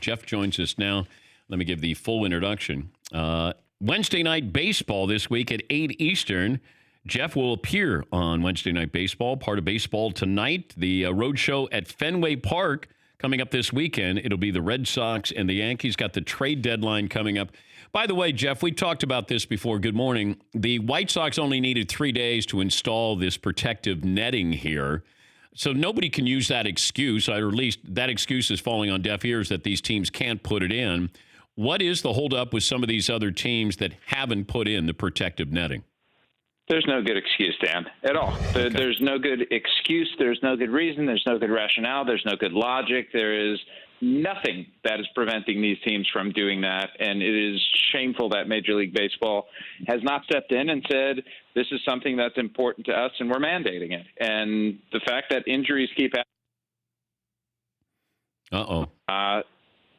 Jeff joins us now. Let me give the full introduction. Wednesday night baseball this week at 8 Eastern. Jeff will appear on Wednesday Night Baseball, part of Baseball Tonight, the road show at Fenway Park coming up this weekend. It'll be the Red Sox and the Yankees. Got the trade deadline coming up. By the way, Jeff, we talked about this before. Good morning. The White Sox only needed 3 days to install this protective netting here. So nobody can use that excuse, or at least that excuse is falling on deaf ears that these teams can't put it in. What is the holdup with some of these other teams that haven't put in the protective netting? There's no good excuse, Dan, at all. There's no good excuse. There's no good reason. There's no good rationale. There's no good logic. There is nothing that is preventing these teams from doing that. And it is shameful that Major League Baseball has not stepped in and said, this is something that's important to us and we're mandating it. And the fact that injuries keep happening.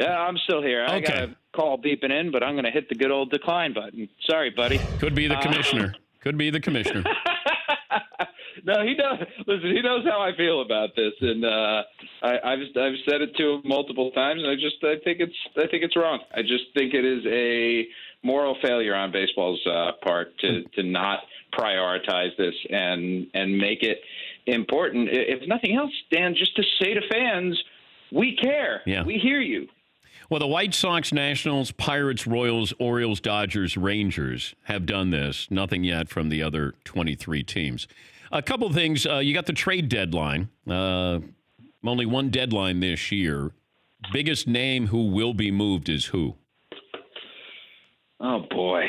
Yeah, I'm still here. I got a call beeping in, but I'm going to hit the good old decline button. Sorry, buddy. Could be the commissioner. Could be the commissioner. No, he knows. Listen, he knows how I feel about this, and I've said it to him multiple times. And I think it's wrong. I just think it is a moral failure on baseball's part to not prioritize this and make it important. If nothing else, Dan, just to say to fans, we care. Yeah. We hear you. Well, the White Sox, Nationals, Pirates, Royals, Orioles, Dodgers, Rangers have done this. Nothing yet from the other 23 teams. A couple of things. You got the trade deadline. Only one deadline this year. Biggest name who will be moved is who? Oh, boy.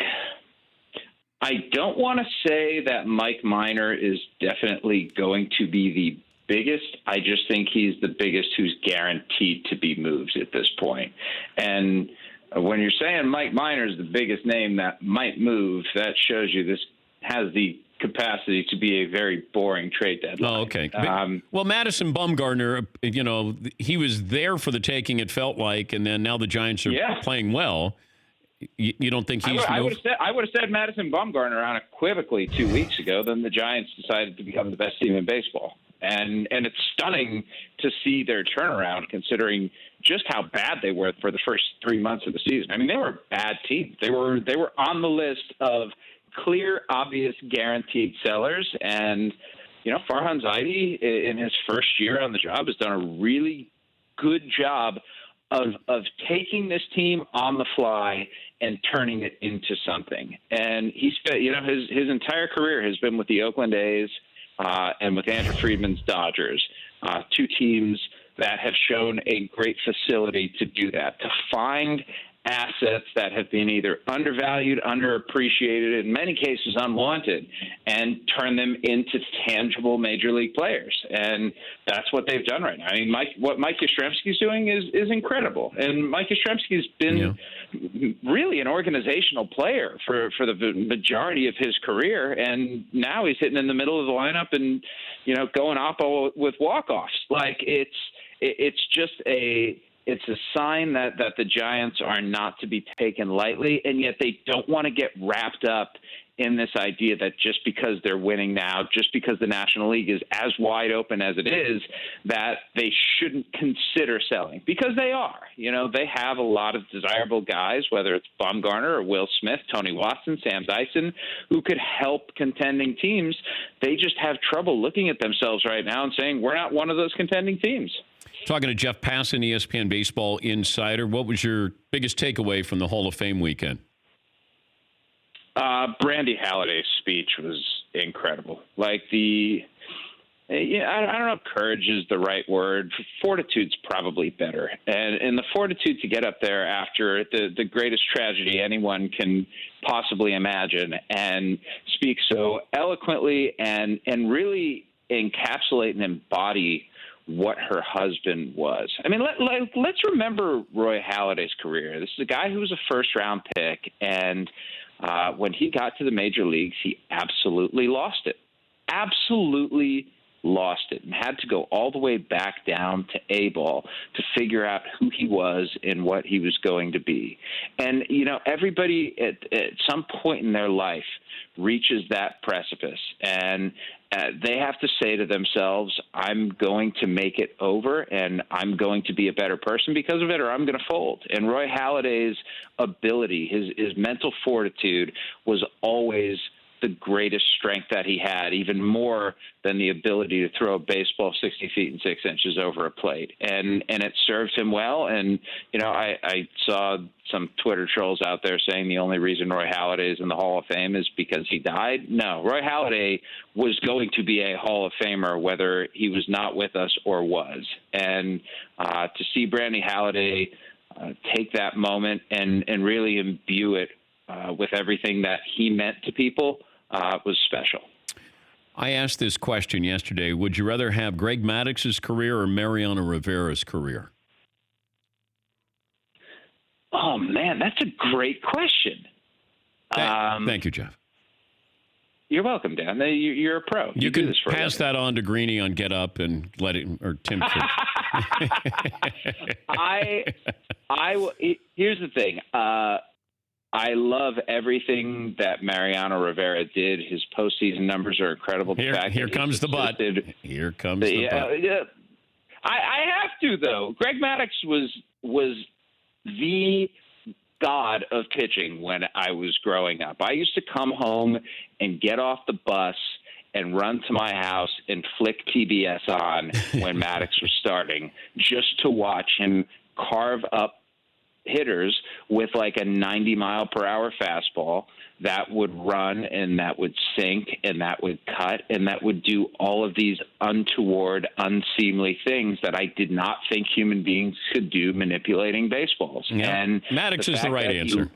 I don't want to say that Mike Minor is definitely going to be the biggest. I just think he's the biggest who's guaranteed to be moved at this point. And when you're saying Mike Minor is the biggest name that might move, that shows you this has the capacity to be a very boring trade deadline. Oh, okay. Well, Madison Bumgarner, he was there for the taking, it felt like, and then now the Giants are playing well. You don't think he's I would have said Madison Bumgarner unequivocally 2 weeks ago. Then the Giants decided to become the best team in baseball. And it's stunning to see their turnaround, considering just how bad they were for the first 3 months of the season. I mean, they were a bad team. They were on the list of clear, obvious, guaranteed sellers. And Farhan Zaidi, in his first year on the job, has done a really good job of taking this team on the fly and turning it into something. And he spent, his entire career has been with the Oakland A's. And with Andrew Friedman's Dodgers, two teams that have shown a great facility to do that, to find assets that have been either undervalued, underappreciated, in many cases unwanted, and turn them into tangible major league players. And that's what they've done right now. I mean, what Mike Yastrzemski's doing is incredible. And Mike Yastrzemski's been really an organizational player for the majority of his career, and now he's hitting in the middle of the lineup and going oppo with walk-offs. Like it's just a sign that the Giants are not to be taken lightly, and yet they don't want to get wrapped up in this idea that just because they're winning now, just because the National League is as wide open as it is, that they shouldn't consider selling, because they are. They have a lot of desirable guys, whether it's Bumgarner or Will Smith, Tony Watson, Sam Dyson, who could help contending teams. They just have trouble looking at themselves right now and saying, we're not one of those contending teams. Talking to Jeff Passan, ESPN Baseball Insider. What was your biggest takeaway from the Hall of Fame weekend? Brandy Halliday's speech was incredible. Like I don't know if courage is the right word. Fortitude's probably better. And the fortitude to get up there after the greatest tragedy anyone can possibly imagine and speak so eloquently and really encapsulate and embody what her husband was. I mean, let's remember Roy Halladay's career. This is a guy who was a first-round pick, and when he got to the major leagues, he absolutely lost it. Absolutely lost it and had to go all the way back down to A-ball to figure out who he was and what he was going to be. And, everybody at some point in their life reaches that precipice, and they have to say to themselves, I'm going to make it over, and I'm going to be a better person because of it, or I'm going to fold. And Roy Halladay's ability, his mental fortitude was always the greatest strength that he had, even more than the ability to throw a baseball 60 feet and 6 inches over a plate. And it served him well. And, I saw some Twitter trolls out there saying the only reason Roy Halladay is in the Hall of Fame is because he died. No, Roy Halladay was going to be a Hall of Famer, whether he was not with us or was. And to see Brandy Halladay take that moment and really imbue it with everything that he meant to people was special. I asked this question yesterday. Would you rather have Greg Maddox's career or Mariano Rivera's career? Oh, man, that's a great question. Thank you, Jeff. You're welcome, Dan. You're a pro. You can pass that on to Greeny on Get Up and let it, or Tim. Here's the thing. I love everything that Mariano Rivera did. His postseason numbers are incredible. Here comes the butt. Here comes the butt. Yeah. I have to, though. Greg Maddux was the god of pitching when I was growing up. I used to come home and get off the bus and run to my house and flick TBS on when Maddux was starting, just to watch him carve up hitters with like a 90-mile-per-hour fastball that would run and that would sink and that would cut and that would do all of these untoward, unseemly things that I did not think human beings could do manipulating baseballs. Yeah. And Maddox is the right answer.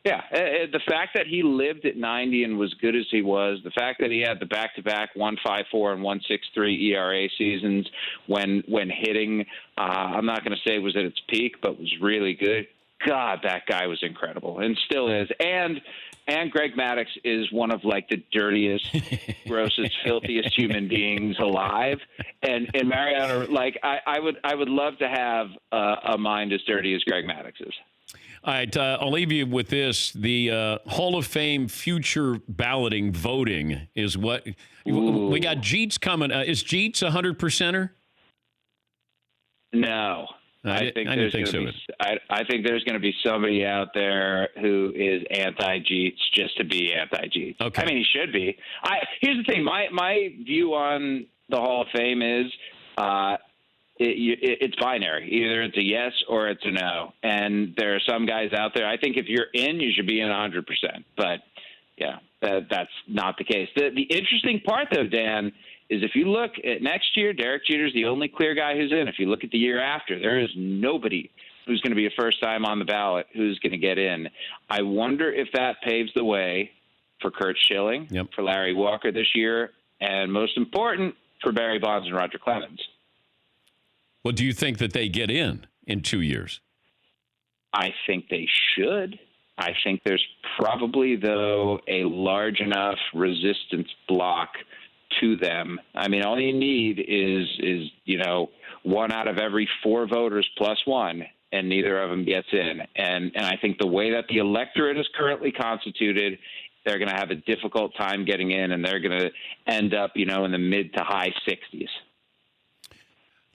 The fact that he lived at 90 and was good as he was, the fact that he had the back-to-back 1.54 and 1.63 ERA seasons when hitting, I'm not going to say was at its peak, but was really good. God, that guy was incredible and still is. And Greg Maddux is one of like the dirtiest, grossest, filthiest human beings alive. And Mariano, like I would love to have a mind as dirty as Greg Maddux is. All right, I'll leave you with this. The Hall of Fame future balloting voting is what we got. Jeets coming. Is Jeets 100%er? No. I think there's going to be somebody out there who is anti-Jeets just to be anti-Jeets. Okay. I mean, he should be. Here's the thing. My view on the Hall of Fame is it's binary. Either it's a yes or it's a no. And there are some guys out there. I think if you're in, you should be in 100%. But, yeah, that's not the case. The interesting part, though, Dan, is if you look at next year, Derek Jeter's the only clear guy who's in. If you look at the year after, there is nobody who's going to be a first time on the ballot who's going to get in. I wonder if that paves the way for Curt Schilling, for Larry Walker this year, and most important, for Barry Bonds and Roger Clemens. Well, do you think that they get in 2 years? I think they should. I think there's probably, though, a large enough resistance block to them. I mean, all you need is one out of every 4 voters plus one, and neither of them gets in. And I think the way that the electorate is currently constituted, they're going to have a difficult time getting in, and they're going to end up, in the mid to high 60s.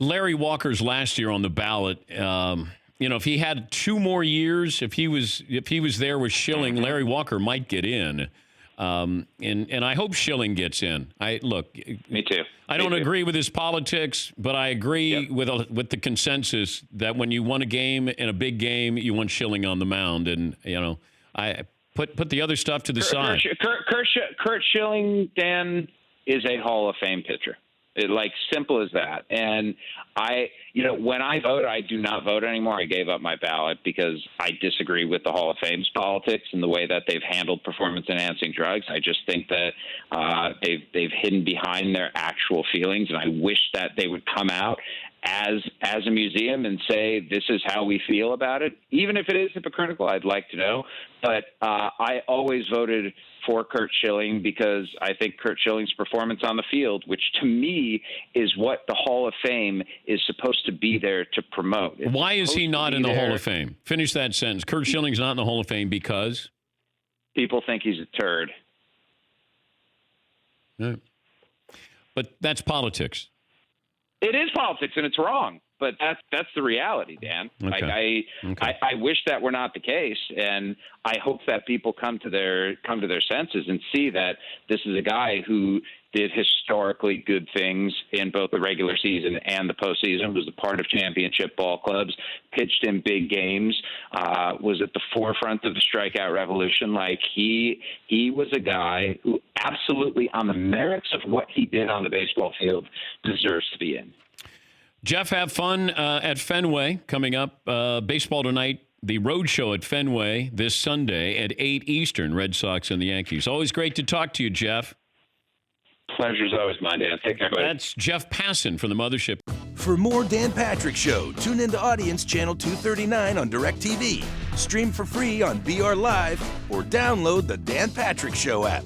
Larry Walker's last year on the ballot, if he had 2 more years, if he was there with Schilling, Larry Walker might get in. And I hope Schilling gets in. Me too. I don't agree with his politics, but I agree with the consensus that when you won a game in a big game, you want Schilling on the mound. And I put the other stuff to the side. Curt Schilling, Dan, is a Hall of Fame pitcher. Simple as that. And when I vote, I do not vote anymore. I gave up my ballot because I disagree with the Hall of Fame's politics and the way that they've handled performance-enhancing drugs. I just think that they've hidden behind their actual feelings, and I wish that they would come out as a museum and say this is how we feel about it. Even if it is hypocritical, I'd like to know. But I always voted for Curt Schilling because I think Curt Schilling's performance on the field, which to me is what the Hall of Fame is supposed to be there to promote. Why is he not in the Hall of Fame? Finish that sentence. Curt Schilling's not in the Hall of Fame because? People think he's a turd. Yeah. But that's politics. It is politics, and it's wrong. But that's the reality, Dan. Okay. I wish that were not the case, and I hope that people come to their senses and see that this is a guy who did historically good things in both the regular season and the postseason, was a part of championship ball clubs, pitched in big games, was at the forefront of the strikeout revolution. Like he was a guy who absolutely, on the merits of what he did on the baseball field, deserves to be in. Jeff, have fun at Fenway coming up. Baseball tonight, the road show at Fenway this Sunday at 8 Eastern, Red Sox and the Yankees. Always great to talk to you, Jeff. Pleasure's always mine, Dan. Take care, buddy. That's Jeff Passan from the Mothership. For more Dan Patrick Show, tune into Audience Channel 239 on DirecTV. Stream for free on BR Live or download the Dan Patrick Show app.